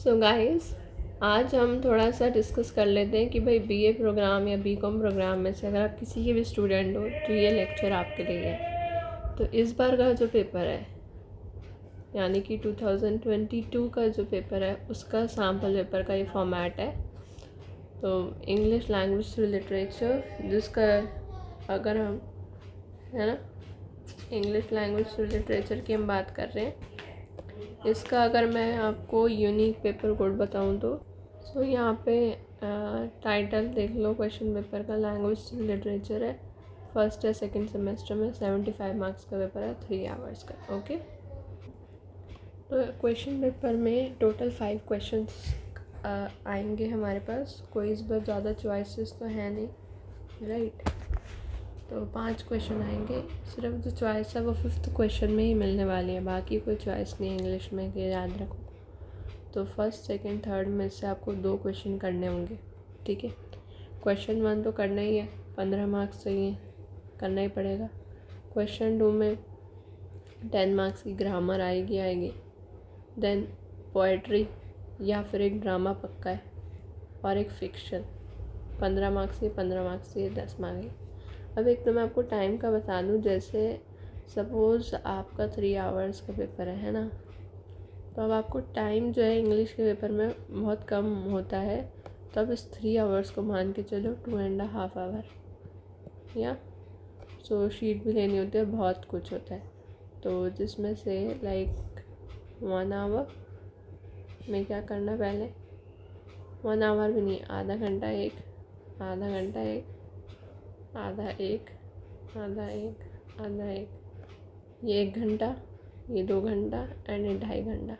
So guys, आज हम थोड़ा सा डिस्कस कर लेते हैं कि भाई बीए प्रोग्राम या बीकॉम प्रोग्राम में से अगर आप किसी के भी स्टूडेंट हो तो ये लेक्चर आपके लिए है। तो इस बार का जो पेपर है यानी कि 2022 का जो पेपर है उसका सैम्पल पेपर का ये फॉर्मेट है। तो इंग्लिश लैंग्वेज थ्रू लिटरेचर, जिसका अगर हम है ना इंग्लिश लैंग्वेज थ्रू लिटरेचर की हम बात कर रहे हैं, इसका अगर मैं आपको यूनिक पेपर कोड बताऊं तो यहाँ पे टाइटल देख लो क्वेश्चन पेपर का, लैंग्वेज लिटरेचर है, फर्स्ट या सेकंड सेमेस्टर में 75 मार्क्स का पेपर है, 3 आवर्स का। ओके, तो क्वेश्चन पेपर में टोटल 5 क्वेश्चंस आएंगे हमारे पास। कोई इस बार ज़्यादा चॉइसेस तो है नहीं, राइट। तो 5 क्वेश्चन आएंगे, सिर्फ जो चॉइस है वो 5th क्वेश्चन में ही मिलने वाली है, बाकी कोई चॉइस नहीं है इंग्लिश में, ये याद रखो। तो फर्स्ट सेकंड थर्ड में से आपको 2 क्वेश्चन करने होंगे, ठीक है। क्वेश्चन 1 तो करना ही है, 15 मार्क्स चाहिए, करना ही पड़ेगा। क्वेश्चन 2 में 10 मार्क्स की ग्रामर आएगी। देन पोएट्री या फिर एक ड्रामा पक्का है और एक फिक्शन, 15 मार्क्स से 15 मार्क्स से 10 मांगे। अब एक तो मैं आपको टाइम का बता दूं, जैसे सपोज़ आपका 3 आवर्स का पेपर है ना, तो अब आपको टाइम जो है इंग्लिश के पेपर में बहुत कम होता है, तो अब इस 3 आवर्स को मान के चलो 2.5 आवर, या सो शीट भी लेनी होती है, बहुत कुछ होता है। तो जिसमें से लाइक 1 आवर में क्या करना, पहले 1 आवर भी नहीं, आधा घंटा एक, आधा घंटा एक, आधा एक, आधा एक, आधा एक, ये 1 घंटा, ये 2 घंटा एंड ये 2.5 घंटा,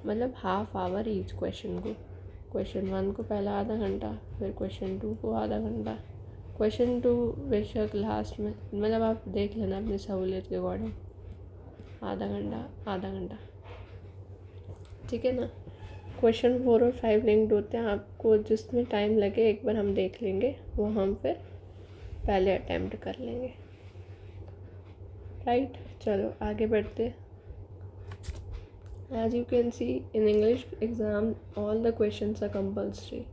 मतलब हाफ आवर ईच क्वेश्चन को। क्वेश्चन 1 को पहला आधा घंटा, फिर क्वेश्चन 2 को आधा घंटा, क्वेश्चन 2 बेशक लास्ट में, मतलब आप देख लेना अपनी सहूलियत के अकॉर्डिंग, आधा घंटा आधा घंटा, ठीक है ना। क्वेश्चन 4 और 5 लिंक्ड होते हैं, आपको जिसमें टाइम लगे एक बार हम देख लेंगे, वो हम फिर पहले अटैम्प्ट कर लेंगे, राइट। चलो आगे बढ़ते। As you can see in English exam all the questions are compulsory,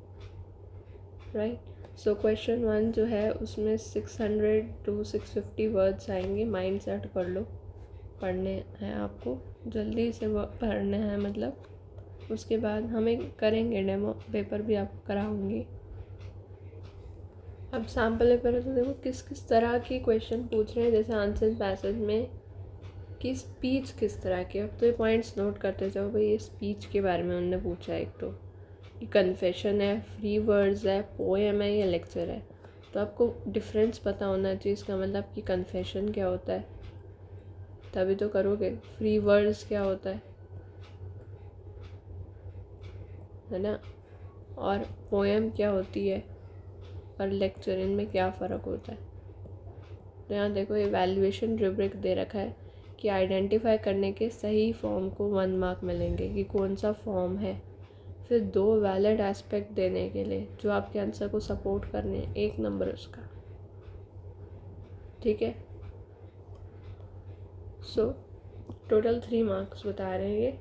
right. So question 1 जो है उसमें 600 to 650 वर्ड्स आएंगे, माइंड सेट कर लो, पढ़ने हैं आपको, जल्दी से पढ़ने हैं, मतलब उसके बाद हमें करेंगे डेमो पेपर भी आपको कराऊंगी। अब सैम्पल पेपर तो देखो किस किस तरह के क्वेश्चन पूछ रहे हैं, जैसे आंसर पैसेज में कि स्पीच किस तरह की। अब तो ये पॉइंट्स नोट करते जाओ भाई, ये स्पीच के बारे में उन्होंने पूछा है, एक तो कि कन्फेशन है, फ्री वर्ड्स है, पोएम है या लेक्चर है। तो आपको डिफरेंस पता होना चाहिए इसका, मतलब कि कन्फेशन क्या होता है, तभी तो करोगे। फ्री वर्ड्स क्या होता है ना, और पोएम क्या होती है, और लेक्चर, इनमें क्या फ़र्क होता है। तो यहाँ देखो इवैल्यूएशन रूब्रिक दे रखा है कि आइडेंटिफाई करने के सही फॉर्म को 1 मार्क मिलेंगे कि कौन सा फॉर्म है। फिर 2 वैलिड एस्पेक्ट देने के लिए जो आपके आंसर को सपोर्ट करने हैं, 1 नंबर उसका, ठीक है। सो टोटल 3 मार्क्स बता रहे हैं ये,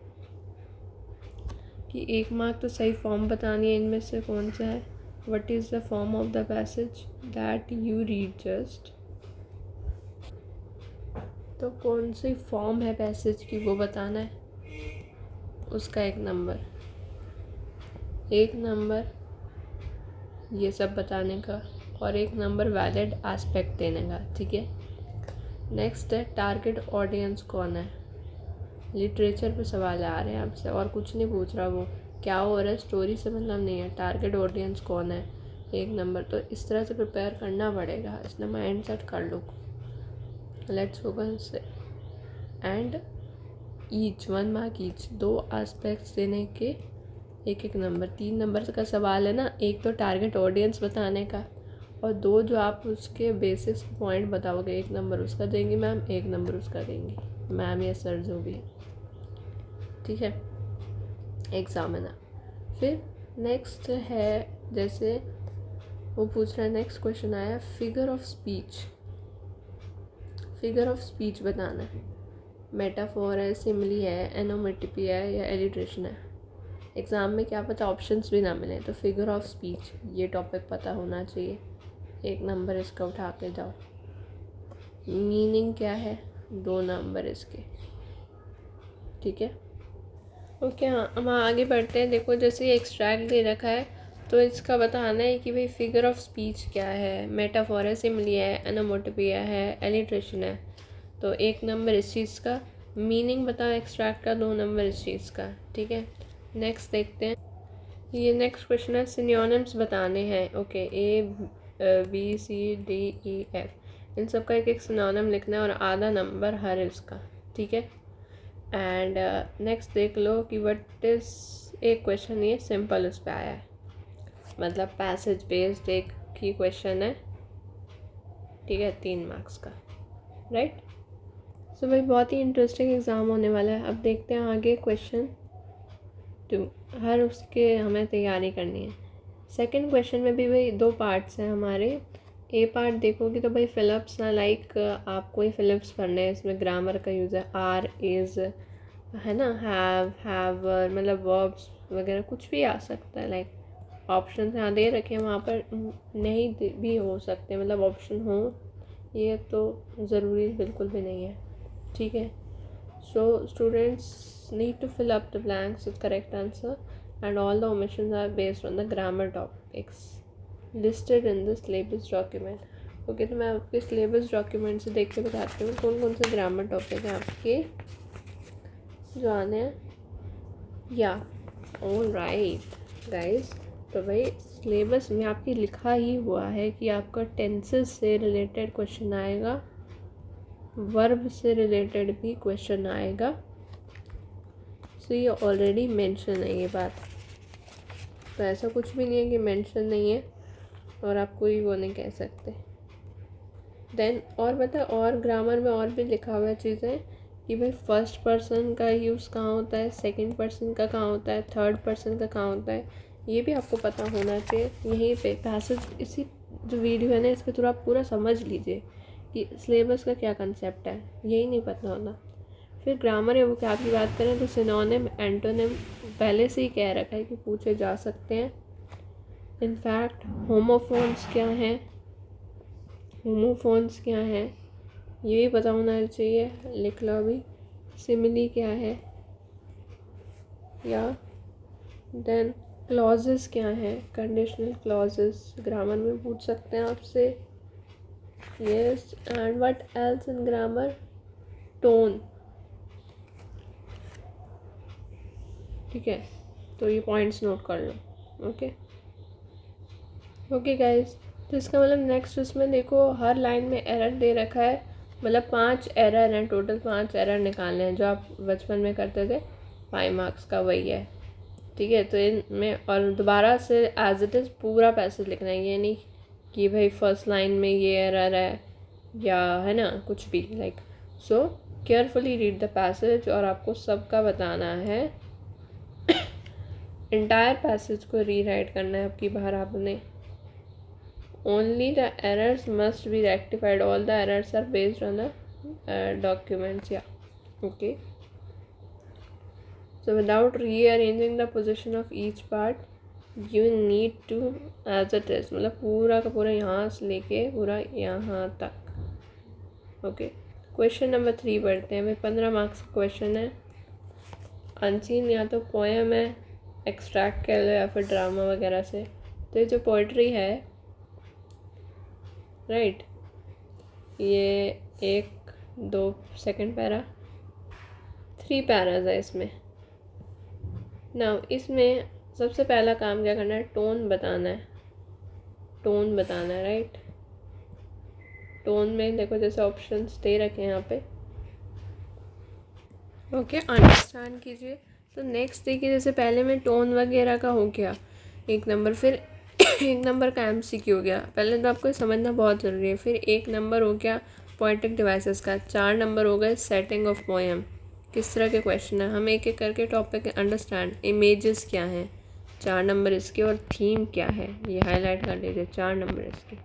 कि 1 मार्क तो सही फॉर्म बतानी है, इनमें से कौन सा है, what is the form of the passage that you read just, तो कौन सी फॉर्म है पैसेज की वो बताना है, उसका 1 नंबर, 1 नंबर ये सब बताने का, और 1 नंबर वैलिड एस्पेक्ट देने का, ठीक है। नेक्स्ट है टारगेट ऑडियंस कौन है, लिटरेचर पे सवाल आ रहे हैं आपसे, और कुछ नहीं पूछ रहा वो क्या हो रहा है, स्टोरी से मतलब नहीं है, टारगेट ऑडियंस कौन है, 1 नंबर। तो इस तरह से प्रिपेयर करना पड़ेगा, इसलिए माइंड सेट कर लो, let's focus. And each 1 mark each, 2 aspects देने के 1 नंबर, 3 नंबर का सवाल है ना, एक तो टारगेट ऑडियंस बताने का, और 2 जो आप उसके बेसिस पॉइंट बताओगे, 1 नंबर उसका देंगी मैम, 1 नंबर उसका देंगी मैम या सर जो भी, ठीक है, एग्जामिनर। फिर नेक्स्ट है, जैसे वो पूछ रहा है, नेक्स्ट क्वेश्चन आया figure of speech, figure of speech बताना है, मेटाफोर है, सिमिली है, एनोमेटिपी है या एलिट्रेशन है। एग्ज़ाम में क्या पता ऑप्शंस भी ना मिले, तो फिगर ऑफ स्पीच ये टॉपिक पता होना चाहिए, 1 नंबर इसका उठा के जाओ। मीनिंग क्या है, 2 नंबर इसके, ठीक है। ओके, हाँ हम आगे बढ़ते हैं। देखो जैसे ये एक्सट्रैक्ट दे रखा है, तो इसका बताना है कि भाई फिगर ऑफ स्पीच क्या है, मेटाफोर है, सिमिली है, एनामोटोपिया है, एलिट्रेशन है। तो 1 नंबर इस चीज़ का, मीनिंग बताओ एक्सट्रैक्ट का, 2 नंबर इस चीज़ का, ठीक है। नेक्स्ट देखते हैं, ये नेक्स्ट क्वेश्चन है, सिनोनिम्स बताने हैं। ओके, ABCDEF, इन सब का एक एक सिनोनिम लिखना है और आधा नंबर हर इसका, ठीक है। एंड नेक्स्ट देख लो कि व्हाट इज़, एक क्वेश्चन ये सिंपल उस पर आया है, मतलब पैसेज बेस्ड एक की क्वेश्चन है, ठीक है, 3 मार्क्स का, राइट। सो भाई बहुत ही इंटरेस्टिंग एग्ज़ाम होने वाला है। अब देखते हैं आगे क्वेश्चन 2, हर उसके हमें तैयारी करनी है। सेकंड क्वेश्चन में भी भाई 2 पार्ट्स हैं हमारे। ए पार्ट देखोगे तो भाई फिलिप्स ना, लाइक आपको ही फिलिप्स पढ़ने हैं, इसमें ग्रामर का यूज़ है, आर इज़ है ना, हैव मतलब वर्ब्स वगैरह कुछ भी आ सकता है, लाइक ऑप्शन यहाँ दे रखे हैं, वहाँ पर नहीं भी हो सकते, मतलब ऑप्शन हो ये तो ज़रूरी बिल्कुल भी नहीं है, ठीक है। So students need to fill up the blanks with correct answer and all the omissions are based on the grammar topics listed in the syllabus document. Okay, तो मैं आपके सिलेबस डॉक्यूमेंट से देख के बताती हूँ कौन कौन से ग्रामर टॉपिक हैं आपके जो आने हैं। या ऑल राइट गाइस, तो भाई सिलेबस में आपकी लिखा ही हुआ है कि आपका टेंसेस से रिलेटेड क्वेश्चन आएगा, वर्ब से रिलेटेड भी क्वेश्चन आएगा। सो ये ऑलरेडी मेंशन है ये बात, तो ऐसा कुछ भी नहीं है कि मेंशन नहीं है और आप कोई वो नहीं कह सकते। देन और बता, और ग्रामर में और भी लिखा हुआ है चीज़ें कि भाई फर्स्ट पर्सन का यूज़ कहाँ होता है, सेकंड पर्सन का कहाँ होता है, थर्ड पर्सन का कहाँ होता है, ये भी आपको पता होना चाहिए। यहीं पे पैसेज, इसी जो वीडियो है ना इसके थ्रू आप पूरा समझ लीजिए कि सिलेबस का क्या कंसेप्ट है, यही नहीं पता होना। फिर ग्रामर या वोकैब की बात करें तो सिनोनिम, एंटोनिम पहले से ही कह रखा है कि पूछे जा सकते हैं। इनफैक्ट होमोफोन्स क्या हैं, होमोफोन्स क्या हैं ये भी पता होना चाहिए, लिख लो अभी। सिमिली क्या है, या देन क्लॉजेस क्या हैं, कंडीशनल क्लॉजेस ग्रामर में पूछ सकते हैं आपसे। Yes, and what else in grammar, tone, ठीक है। तो ये पॉइंट्स नोट कर लो। ओके ओके गाइस, तो इसका मतलब नेक्स्ट उसमें देखो हर लाइन में एरर दे रखा है, मतलब 5 एरर हैं, टोटल 5 एरर निकालने हैं जो आप बचपन में करते थे, 5 मार्क्स का वही है, ठीक है। तो इनमें और दोबारा से एज इट इज़ पूरा पैसेज लिखना है, ये नहीं कि भाई फर्स्ट लाइन में ये एरर है या है ना कुछ भी, like so carefully read the passage और आपको सबका बताना है। इंटायर पैसेज को रीराइट करना है आपकी बाहर आपने। Only the errors must be rectified. All the errors are based on the documents. Yeah, okay. So without rearranging the position of each part, you need to as it is, मतलब पूरा का पूरा यहाँ से लेके पूरा यहाँ तक। ओके, क्वेश्चन नंबर 3 पढ़ते हैं भाई। 15 मार्क्स का क्वेश्चन है। अनसीन या तो पोएम है, एक्सट्रैक्ट कर लो, या फिर ड्रामा वगैरह से। तो ये जो पोइट्री है, राइट, ये 1 2 सेकंड पैरा, 3 पैराज है इसमें। नाउ इसमें सबसे पहला काम क्या करना है, टोन बताना है, टोन बताना है, राइट। टोन में देखो जैसे ऑप्शंस दे रखे हैं यहाँ पे, ओके अंडरस्टैंड कीजिए। तो नेक्स्ट देखिए, जैसे पहले में टोन वगैरह का हो गया 1 नंबर, फिर 1 नंबर का MCQ हो गया, पहले तो आपको समझना बहुत ज़रूरी है। फिर 1 नंबर हो गया पोएटिक डिवाइसेस का, 4 नंबर हो गए सेटिंग ऑफ पोएम, किस तरह के क्वेश्चन है, हम एक एक करके टॉपिक अंडरस्टैंड। इमेजेस क्या हैं, 4 नंबर इसके, और थीम क्या है ये हाईलाइट कर लीजिए, 4 नंबर इसके,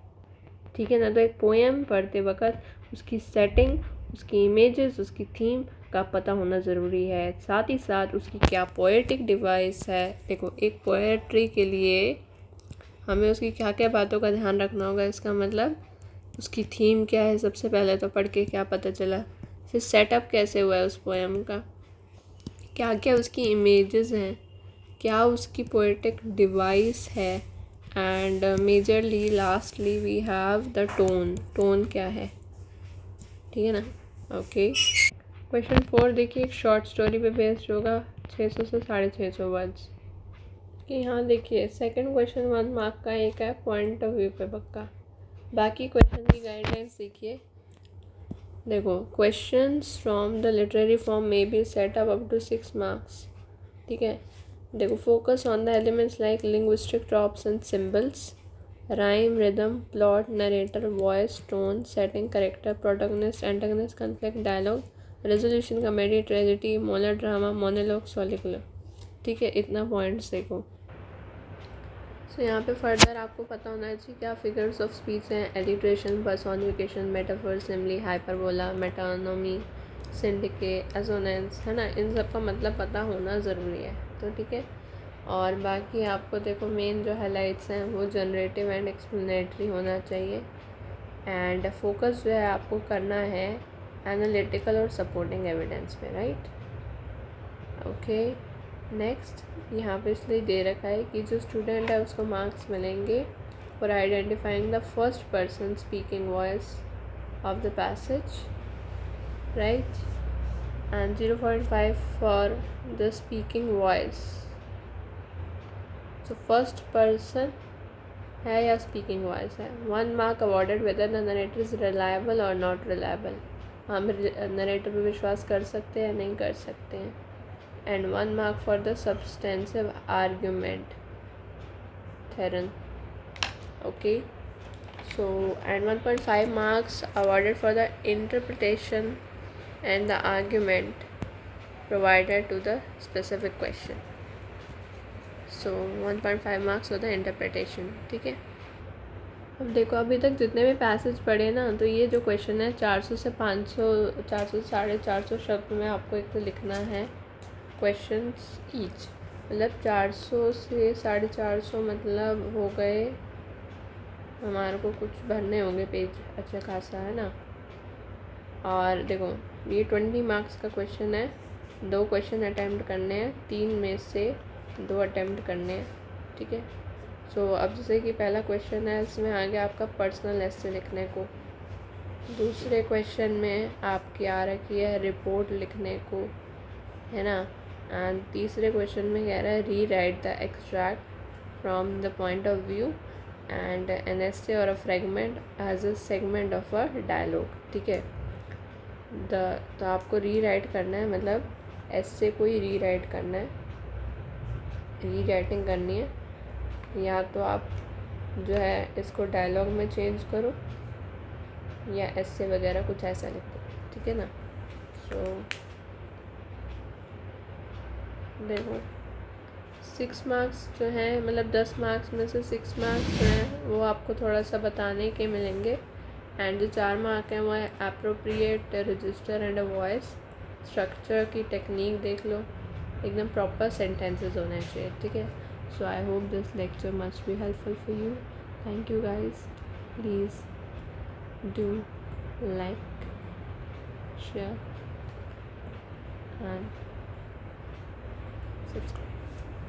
ठीक है ना। तो एक पोएम पढ़ते वक्त उसकी सेटिंग, उसकी इमेजेस, उसकी थीम का पता होना ज़रूरी है। साथ ही साथ उसकी क्या पोएटिक डिवाइस है। देखो, एक पोएट्री के लिए हमें उसकी क्या क्या बातों का ध्यान रखना होगा। इसका मतलब उसकी थीम क्या है, सबसे पहले तो पढ़ के क्या पता चला। फिर सेटअप कैसे हुआ है उस पोएम का, क्या क्या उसकी इमेजेस हैं, क्या उसकी पोएटिक डिवाइस है, and majorly lastly we have the tone क्या है। ठीक है ना। ओके, क्वेश्चन 4 देखिए, एक शॉर्ट स्टोरी पे बेस्ड होगा, 600 से 650 वर्ड्स कि यहाँ देखिए सेकंड क्वेश्चन 1 मार्क का एक है, पॉइंट ऑफ व्यू पे पक्का। बाकी क्वेश्चन की गाइडलाइंस देखिए। देखो, questions from the literary form में be set up to 6 marks. ठीक है। देखो, focus on the elements like linguistic tropes and symbols, rhyme, rhythm, plot, narrator, voice, tone, setting, character, protagonist, antagonist, conflict, dialogue, resolution, comedy, tragedy, monologue, drama, monologue, soliloquy. ठीक है, इतना points देखो। सो यहाँ पे further आपको पता होना चाहिए क्या फिगर्स ऑफ स्पीच हैं, alliteration, personification, metaphor, simile, hyperbola, metonymy, synecdoche, assonance, है ना। इन सब का मतलब पता होना ज़रूरी है। तो ठीक है। और बाकी आपको देखो मेन जो हाइलाइट्स हैं वो जनरेटिव एंड एक्सप्लेनेटरी होना चाहिए। एंड फोकस जो है आपको करना है एनालिटिकल और सपोर्टिंग एविडेंस पे, राइट। ओके, नेक्स्ट यहाँ पे इसलिए दे रखा है कि जो स्टूडेंट है उसको मार्क्स मिलेंगे for identifying the first person speaking voice of the passage, right, and 0.5 for the speaking voice. तो फर्स्ट पर्सन है या स्पीकिंग वॉइस है। 1 mark awarded whether the narrator is reliable और नॉट रिलायबल, हम narrator पर विश्वास कर सकते हैं या नहीं कर सकते हैं। and 1 mark for the substantive argument theorem. Okay, so and 1.5 marks awarded for the interpretation and the argument provided to the specific question. So 1.5 marks for the interpretation. ठीक है। अब देखो, अभी तक जितने भी पैसेज पढ़े ना, तो ये जो क्वेश्चन है 400 से 500, 400 से 450 शब्द में आपको एक तो लिखना है क्वेश्चंस ईच। मतलब 400 से 450 मतलब हो गए, हमारे को कुछ भरने होंगे पेज अच्छा खासा, है ना। और देखो, ये 20 मार्क्स का क्वेश्चन है, 2 क्वेश्चन अटैम्प्ट करने हैं, 3 में से 2 अटैम्प्ट करने हैं। ठीक है। सो अब जैसे कि पहला क्वेश्चन है, इसमें आ गया आपका पर्सनल एस्से लिखने को। दूसरे क्वेश्चन में आपकी आ रखी है रिपोर्ट लिखने को, है ना। एंड तीसरे क्वेश्चन में कह रहा है rewrite the extract from the point of view and an essay और a fragment as a segment of a dialogue. ठीक है। तो आपको री राइट करना है, मतलब एस्से को ही री राइट करना है, री राइटिंग करनी है। या तो आप जो है इसको डायलॉग में चेंज करो या एस्से वगैरह कुछ ऐसा लिख दो। ठीक है ना। सो देखो, 6 मार्क्स जो हैं, मतलब 10 मार्क्स में से 6 मार्क्स जो हैं वो आपको थोड़ा सा बताने के मिलेंगे। एंड जो 4 मार्क हैं वो है appropriate register and a voice, structure की टेक्निक देख लो, एकदम प्रॉपर सेंटेंसेस होने चाहिए। ठीक है। So I hope this lecture must be helpful for you. Thank you guys, please do like, share and subscribe.